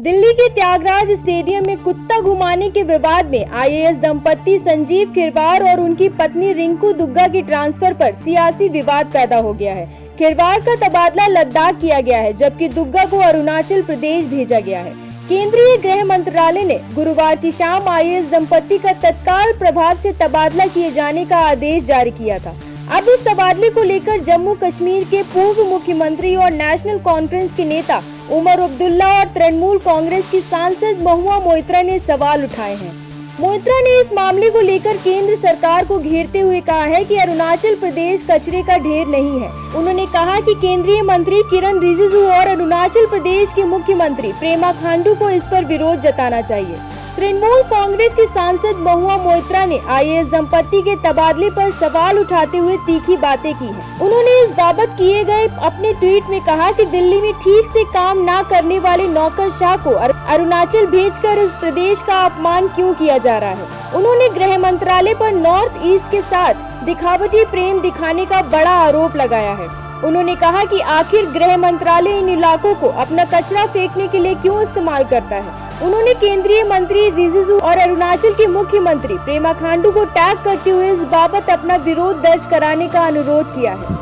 दिल्ली के त्यागराज स्टेडियम में कुत्ता घुमाने के विवाद में आईएएस दंपति संजीव खिरवार और उनकी पत्नी रिंकू दुग्गा की ट्रांसफर पर सियासी विवाद पैदा हो गया है। खिरवार का तबादला लद्दाख किया गया है, जबकि दुग्गा को अरुणाचल प्रदेश भेजा गया है। केंद्रीय गृह मंत्रालय ने गुरुवार की शाम आईएएस दंपति का तत्काल प्रभाव से तबादला किए जाने का आदेश जारी किया था। अब इस तबादले को लेकर जम्मू कश्मीर के पूर्व मुख्यमंत्री और नेशनल कॉन्फ्रेंस के नेता उमर अब्दुल्ला और तृणमूल कांग्रेस की सांसद महुआ मोइत्रा ने सवाल उठाए हैं। मोइत्रा ने इस मामले को लेकर केंद्र सरकार को घेरते हुए कहा है कि अरुणाचल प्रदेश कचरे का ढेर नहीं है। उन्होंने कहा कि केंद्रीय मंत्री किरण रिजिजू और अरुणाचल प्रदेश के मुख्यमंत्री पेमा खांडू को इस पर विरोध जताना चाहिए। तृणमूल कांग्रेस की सांसद महुआ मोइत्रा ने आईएएस दंपति के तबादले पर सवाल उठाते हुए तीखी बातें की हैं। उन्होंने इस बाबत किए गए अपने ट्वीट में कहा कि दिल्ली में ठीक से काम न करने वाले नौकरशाह को अरुणाचल भेजकर इस प्रदेश का अपमान क्यों किया जा रहा है। उन्होंने गृह मंत्रालय पर नॉर्थ ईस्ट के साथ दिखावटी प्रेम दिखाने का बड़ा आरोप लगाया है। उन्होंने कहा कि आखिर गृह मंत्रालय इन इलाकों को अपना कचरा फेंकने के लिए क्यों इस्तेमाल करता है। उन्होंने केंद्रीय मंत्री रिजिजू और अरुणाचल के मुख्यमंत्री पेमा खांडू को टैग करते हुए इस बाबत अपना विरोध दर्ज कराने का अनुरोध किया है।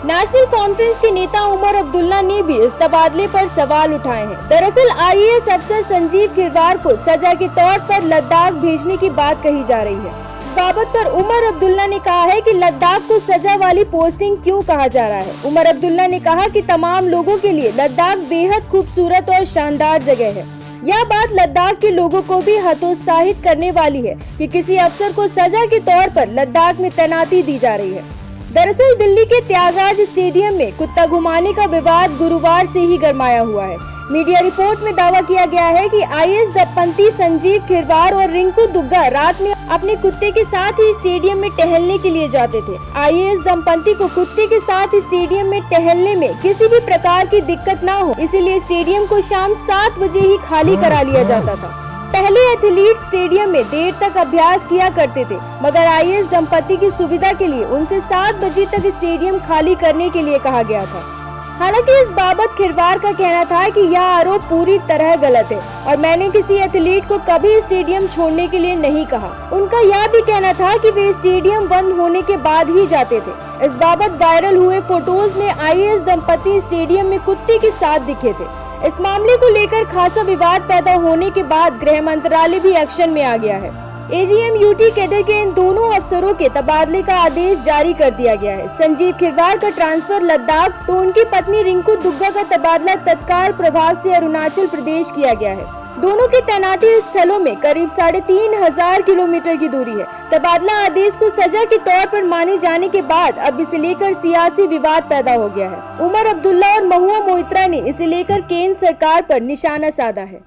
नेशनल कॉन्फ्रेंस के नेता उमर अब्दुल्ला ने भी इस तबादले पर सवाल उठाए हैं। दरअसल आईएएस अफसर संजीव खिरवार को सजा के तौर पर लद्दाख भेजने की बात कही जा रही है। इस बाबत पर उमर अब्दुल्ला ने कहा है कि लद्दाख को सजा वाली पोस्टिंग क्यों कहा जा रहा है। उमर अब्दुल्ला ने कहा कि तमाम लोगों के लिए लद्दाख बेहद खूबसूरत और शानदार जगह है। यह बात लद्दाख के लोगों को भी हतोत्साहित करने वाली है कि किसी अफसर को सजा के तौर पर लद्दाख में तैनाती दी जा रही है। दरअसल दिल्ली के त्यागराज स्टेडियम में कुत्ता घुमाने का विवाद गुरुवार से ही गरमाया हुआ है। मीडिया रिपोर्ट में दावा किया गया है कि आईएएस दंपति संजीव खिरवार और रिंकू दुग्गा रात में अपने कुत्ते के साथ ही स्टेडियम में टहलने के लिए जाते थे। आईएएस दंपति को कुत्ते के साथ स्टेडियम में टहलने में किसी भी प्रकार की दिक्कत न हो, इसीलिए स्टेडियम को शाम 7 बजे ही खाली करा लिया जाता था। पहले एथलीट स्टेडियम में देर तक अभ्यास किया करते थे, मगर आईएएस दंपति की सुविधा के लिए उनसे 7 बजे तक स्टेडियम खाली करने के लिए कहा गया था। हालांकि इस बाबत खिरवार का कहना था कि यह आरोप पूरी तरह गलत है और मैंने किसी एथलीट को कभी स्टेडियम छोड़ने के लिए नहीं कहा। उनका यह भी कहना था कि वे स्टेडियम बंद होने के बाद ही जाते थे। इस बाबत वायरल हुए फोटोज में आईएएस दंपति स्टेडियम में कुत्ते के साथ दिखे थे। इस मामले को लेकर खासा विवाद पैदा होने के बाद गृह मंत्रालय भी एक्शन में आ गया है। एजीएम यूटी कैडर के इन दोनों अफसरों के तबादले का आदेश जारी कर दिया गया है। संजीव खिरवार का ट्रांसफर लद्दाख तो उनकी पत्नी रिंकू दुग्गा का तबादला तत्काल प्रभाव से अरुणाचल प्रदेश किया गया है। दोनों की तैनाती स्थलों में करीब 3500 किलोमीटर की दूरी है। तबादला आदेश को सजा के तौर पर माने जाने के बाद अब इसे लेकर सियासी विवाद पैदा हो गया है। उमर अब्दुल्ला और महुआ मोइत्रा ने इसे लेकर केंद्र सरकार पर निशाना साधा है।